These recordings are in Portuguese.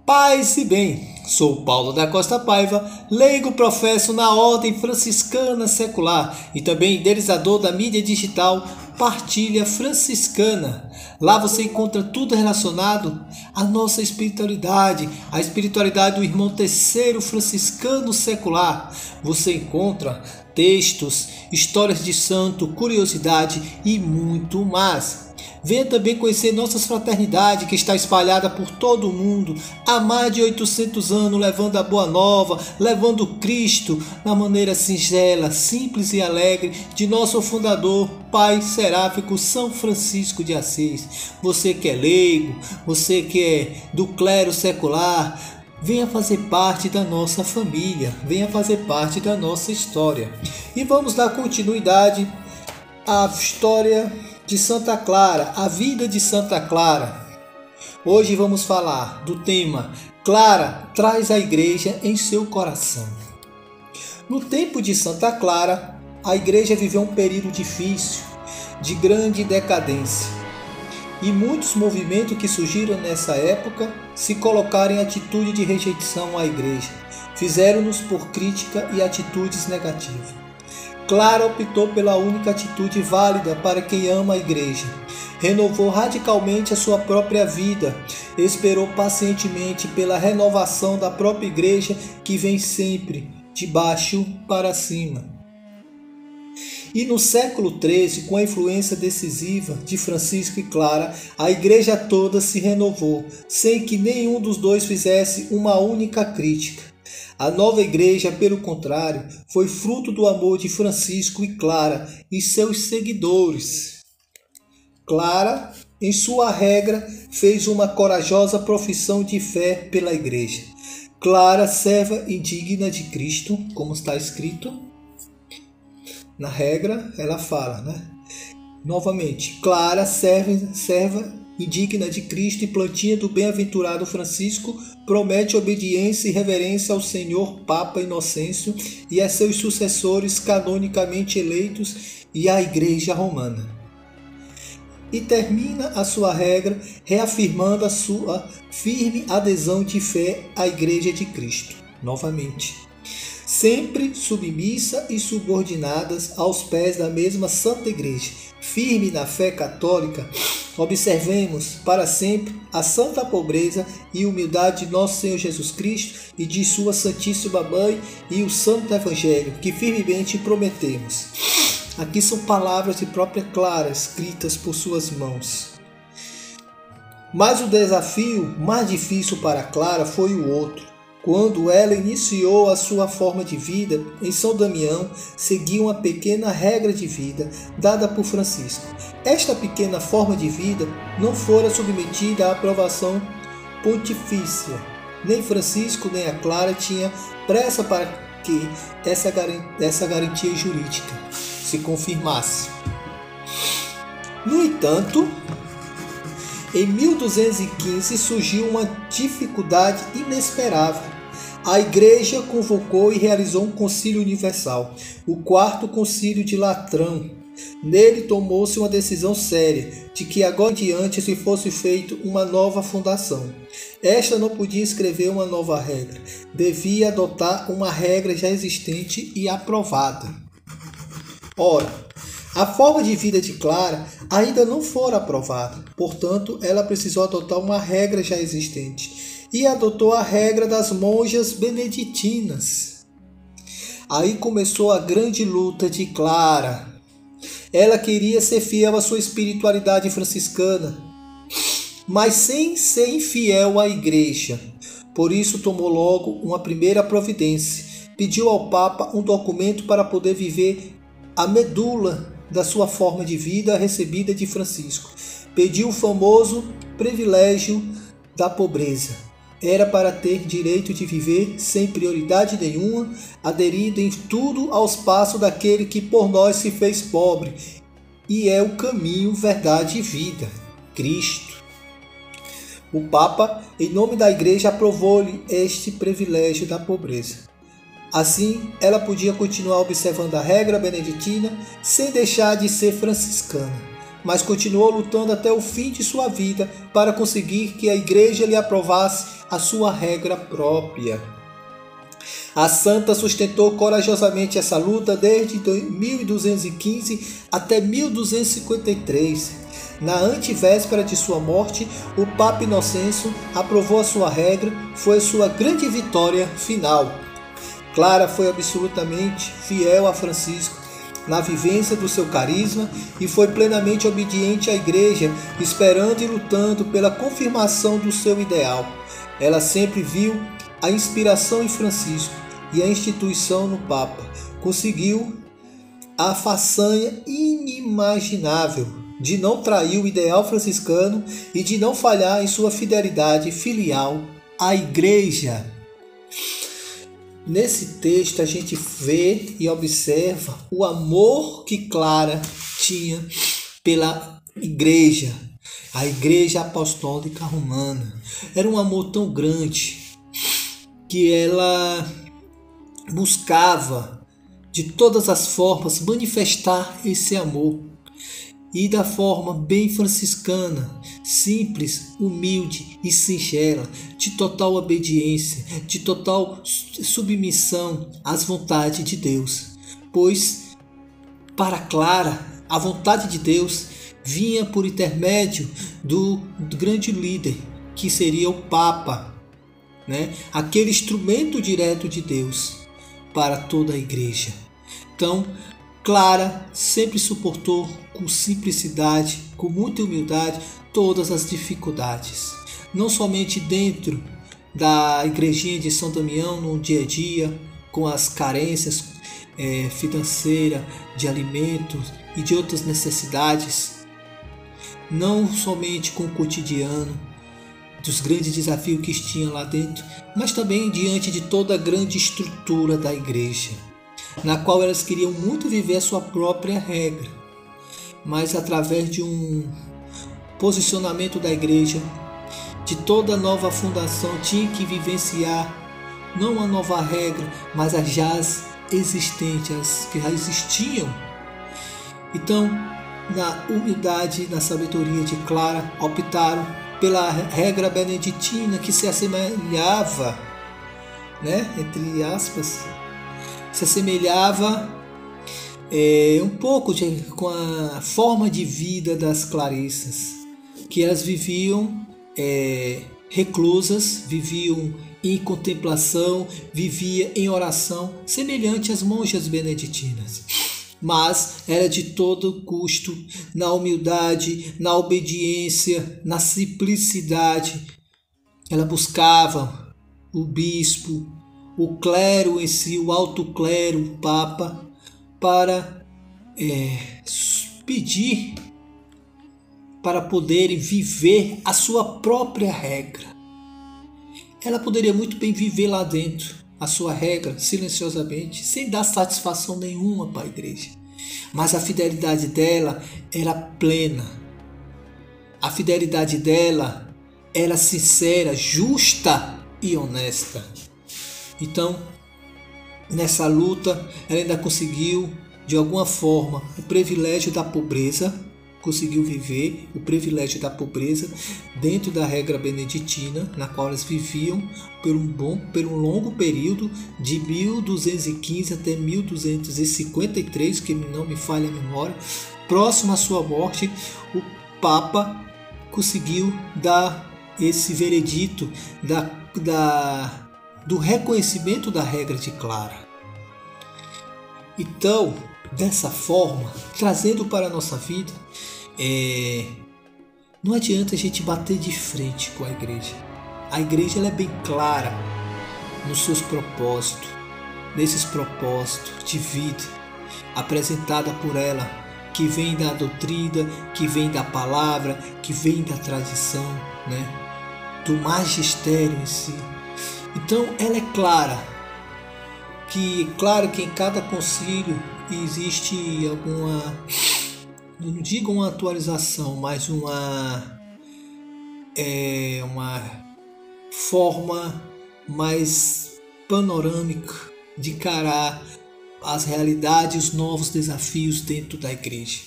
Paz e bem, sou Paulo da Costa Paiva, leigo professo na Ordem Franciscana Secular e também idealizador da mídia digital Partilha Franciscana. Lá você encontra tudo relacionado à nossa espiritualidade, a espiritualidade do irmão terceiro franciscano secular. Você encontra textos, histórias de santo, curiosidade e muito mais. Venha também conhecer nossa fraternidade que está espalhada por todo o mundo há mais de 800 anos, levando a boa nova, levando Cristo na maneira singela, simples e alegre de nosso fundador, Pai Seráfico São Francisco de Assis. Você que é leigo, você que é do clero secular, venha fazer parte da nossa família, venha fazer parte da nossa história. E vamos dar continuidade à história de Santa Clara, a vida de Santa Clara. Hoje vamos falar do tema Clara traz a igreja em seu coração. No tempo de Santa Clara, a igreja viveu um período difícil, de grande decadência. E muitos movimentos que surgiram nessa época se colocaram em atitude de rejeição à igreja, fizeram-nos por crítica e atitudes negativas. Clara optou pela única atitude válida para quem ama a igreja. Renovou radicalmente a sua própria vida. Esperou pacientemente pela renovação da própria igreja que vem sempre de baixo para cima. E no século XIII, com a influência decisiva de Francisco e Clara, a igreja toda se renovou, sem que nenhum dos dois fizesse uma única crítica. A nova igreja, pelo contrário, foi fruto do amor de Francisco e Clara e seus seguidores. Clara, em sua regra, fez uma corajosa profissão de fé pela igreja. Clara, serva indigna de Cristo, como está escrito na regra, ela fala, Novamente, Clara, serva indigna de Cristo e plantinha do bem-aventurado Francisco, promete obediência e reverência ao Senhor Papa Inocêncio e a seus sucessores canonicamente eleitos e à Igreja Romana. E termina a sua regra reafirmando a sua firme adesão de fé à Igreja de Cristo. Novamente, sempre submissa e subordinadas aos pés da mesma Santa Igreja, firme na fé católica, observemos para sempre a santa pobreza e humildade de nosso Senhor Jesus Cristo e de sua Santíssima Mãe e o Santo Evangelho, que firmemente prometemos. Aqui são palavras de própria Clara, escritas por suas mãos. Mas o desafio mais difícil para Clara foi o outro. Quando ela iniciou a sua forma de vida, em São Damião, seguia uma pequena regra de vida dada por Francisco. Esta pequena forma de vida não fora submetida à aprovação pontifícia. Nem Francisco nem a Clara tinham pressa para que essa garantia jurídica se confirmasse. No entanto, em 1215 surgiu uma dificuldade inesperável. A Igreja convocou e realizou um concílio universal, o Quarto Concílio de Latrão. Nele tomou-se uma decisão séria, de que agora em diante se fosse feita uma nova fundação. Esta não podia escrever uma nova regra, devia adotar uma regra já existente e aprovada. Ora, a forma de vida de Clara ainda não fora aprovada, portanto, ela precisou adotar uma regra já existente. E adotou a regra das monjas beneditinas. Aí começou a grande luta de Clara. Ela queria ser fiel à sua espiritualidade franciscana, mas sem ser infiel à igreja. Por isso tomou logo uma primeira providência. Pediu ao Papa um documento para poder viver a medula da sua forma de vida recebida de Francisco. Pediu o famoso privilégio da pobreza. Era para ter direito de viver sem prioridade nenhuma, aderindo em tudo aos passos daquele que por nós se fez pobre, e é o caminho, verdade e vida, Cristo. O Papa, em nome da Igreja, aprovou-lhe este privilégio da pobreza. Assim, ela podia continuar observando a regra beneditina sem deixar de ser franciscana. mas continuou lutando até o fim de sua vida para conseguir que a igreja lhe aprovasse a sua regra própria. A santa sustentou corajosamente essa luta desde 1215 até 1253. Na antevéspera de sua morte, o Papa Inocêncio aprovou a sua regra, foi sua grande vitória final. Clara foi absolutamente fiel a Francisco na vivência do seu carisma e foi plenamente obediente à Igreja, esperando e lutando pela confirmação do seu ideal. Ela sempre viu a inspiração em Francisco e a instituição no Papa. Conseguiu a façanha inimaginável de não trair o ideal franciscano e de não falhar em sua fidelidade filial à Igreja. Nesse texto a gente vê e observa o amor que Clara tinha pela Igreja, a Igreja Apostólica Romana. Era um amor tão grande que ela buscava de todas as formas manifestar esse amor. E da forma bem franciscana, simples, humilde e singela, de total obediência, de total submissão às vontades de Deus. Pois, para Clara, a vontade de Deus vinha por intermédio do grande líder, que seria o Papa, né? Aquele instrumento direto de Deus para toda a Igreja. Então, Clara sempre suportou com simplicidade, com muita humildade, todas as dificuldades. Não somente dentro da igrejinha de São Damião, no dia a dia, com as carências financeiras, de alimentos e de outras necessidades. Não somente com o cotidiano, dos grandes desafios que tinha lá dentro, mas também diante de toda a grande estrutura da igreja, na qual elas queriam muito viver a sua própria regra, mas através de um posicionamento da igreja, de toda nova fundação, tinha que vivenciar não uma nova regra, mas as já existentes, as que já existiam. Então, na humildade, na sabedoria de Clara, optaram pela regra beneditina, que se assemelhava, entre aspas, se assemelhava um pouco com a forma de vida das clarissas, que elas viviam reclusas, viviam em contemplação, viviam em oração, semelhante às monjas beneditinas. Mas era de todo custo, na humildade, na obediência, na simplicidade. Ela buscava o bispo, o clero em si, o alto clero, o papa, para pedir para poderem viver a sua própria regra. Ela poderia muito bem viver lá dentro a sua regra silenciosamente, sem dar satisfação nenhuma para a igreja. Mas a fidelidade dela era plena. A fidelidade dela era sincera, justa e honesta. Então, nessa luta, ela ainda conseguiu, de alguma forma, o privilégio da pobreza, conseguiu viver o privilégio da pobreza dentro da regra beneditina, na qual elas viviam por um longo período, de 1215 até 1253, que não me falha a memória. Próximo à sua morte, o Papa conseguiu dar esse veredito do reconhecimento da regra de Clara. Então, dessa forma, trazendo para a nossa vida, não adianta a gente bater de frente com a igreja. A igreja ela é bem clara nos seus propósitos, nesses propósitos de vida apresentada por ela, que vem da doutrina, que vem da palavra, que vem da tradição, do magistério em si. Então ela é clara, claro que em cada concílio existe alguma, não digo uma atualização, mas uma forma mais panorâmica de encarar as realidades e os novos desafios dentro da igreja.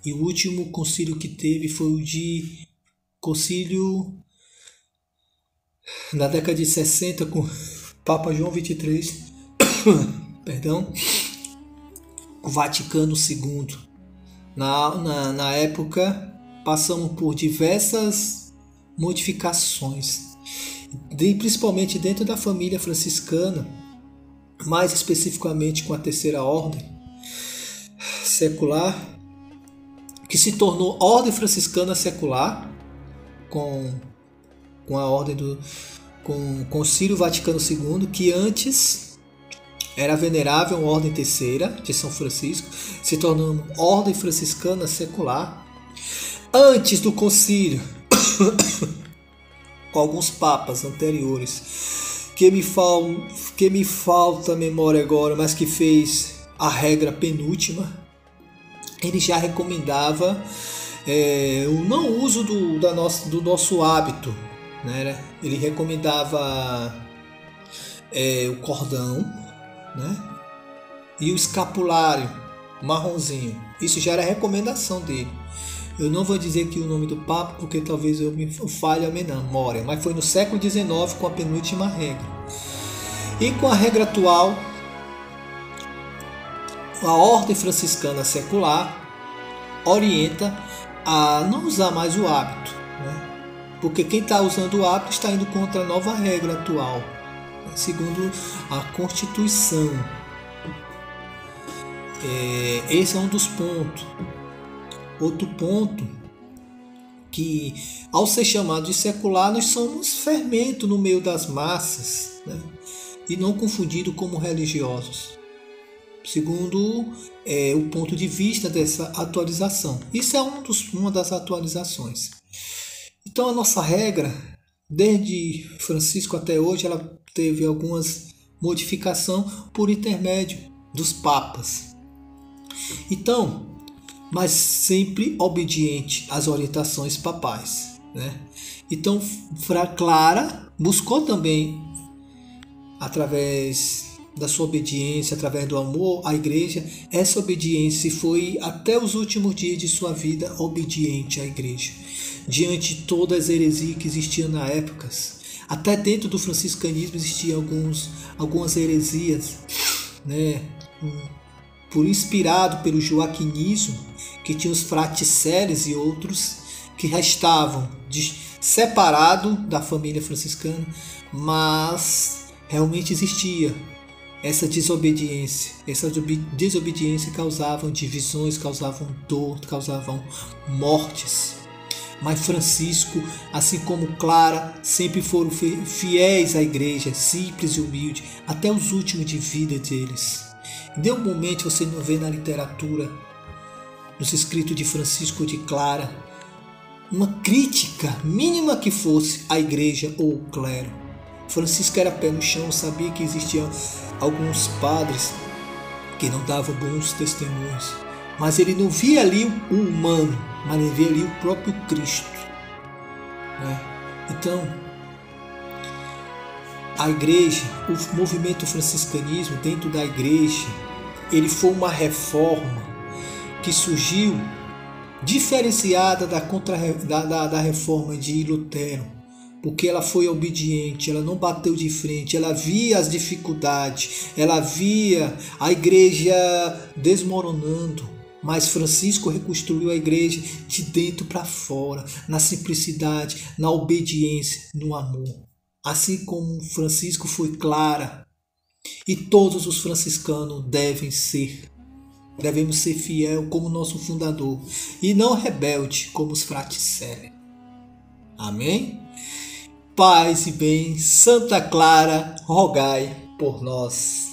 E o último concílio que teve foi o de concílio Na década de 60, com o Papa João XXIII, perdão, o Vaticano II. Na época, passamos por diversas modificações, principalmente dentro da família franciscana, mais especificamente com a Terceira Ordem Secular, que se tornou Ordem Franciscana Secular, com a ordem com o Concílio Vaticano II, que antes era a Venerável Ordem Terceira de São Francisco, se tornando Ordem Franciscana Secular. Antes do concílio, com alguns papas anteriores, que me falta a memória agora, mas que fez a regra penúltima, ele já recomendava o não uso do nosso hábito, né? Ele recomendava o cordão, né? E o escapulário marronzinho. Isso já era recomendação dele. Eu não vou dizer aqui o nome do Papa, porque talvez eu me falhe a memória, mas foi no século XIX com a penúltima regra. E com a regra atual, a Ordem Franciscana Secular orienta a não usar mais o hábito, né? Porque quem está usando o hábito está indo contra a nova regra atual, segundo a Constituição. Esse é um dos pontos. Outro ponto, que ao ser chamado de secular, nós somos fermento no meio das massas, né? E não confundido como religiosos, segundo o ponto de vista dessa atualização. Isso é uma das atualizações. Então a nossa regra, desde Francisco até hoje, ela teve algumas modificações por intermédio dos papas. Então, mas sempre obediente às orientações papais, né? Então, Clara buscou também, através da sua obediência, através do amor à igreja, essa obediência, foi até os últimos dias de sua vida obediente à igreja, diante de todas as heresias que existiam na época. Até dentro do franciscanismo existiam algumas heresias, né? Inspirado pelo joaquinismo, que tinha os fraticeles e outros que restavam separado da família franciscana, mas realmente existia essa desobediência. Essa desobediência causava divisões, causavam dor, causavam mortes. Mas Francisco, assim como Clara, sempre foram fiéis à igreja, simples e humilde, até os últimos de vida deles. Em nenhum momento você não vê na literatura, nos escritos de Francisco ou de Clara, uma crítica, mínima que fosse, à igreja ou ao clero. Francisco era pé no chão, sabia que existiam alguns padres que não davam bons testemunhos, mas ele não via ali o humano, mas ele via ali o próprio Cristo, né? Então, a igreja, o movimento franciscanismo dentro da igreja, ele foi uma reforma que surgiu diferenciada da reforma de Lutero, porque ela foi obediente, ela não bateu de frente, ela via as dificuldades, ela via a igreja desmoronando, mas Francisco reconstruiu a igreja de dentro para fora, na simplicidade, na obediência, no amor. Assim como Francisco foi Clara, e todos os franciscanos devemos ser fiel como nosso fundador, e não rebelde como os fraticeles. Amém? Paz e bem, Santa Clara, rogai por nós.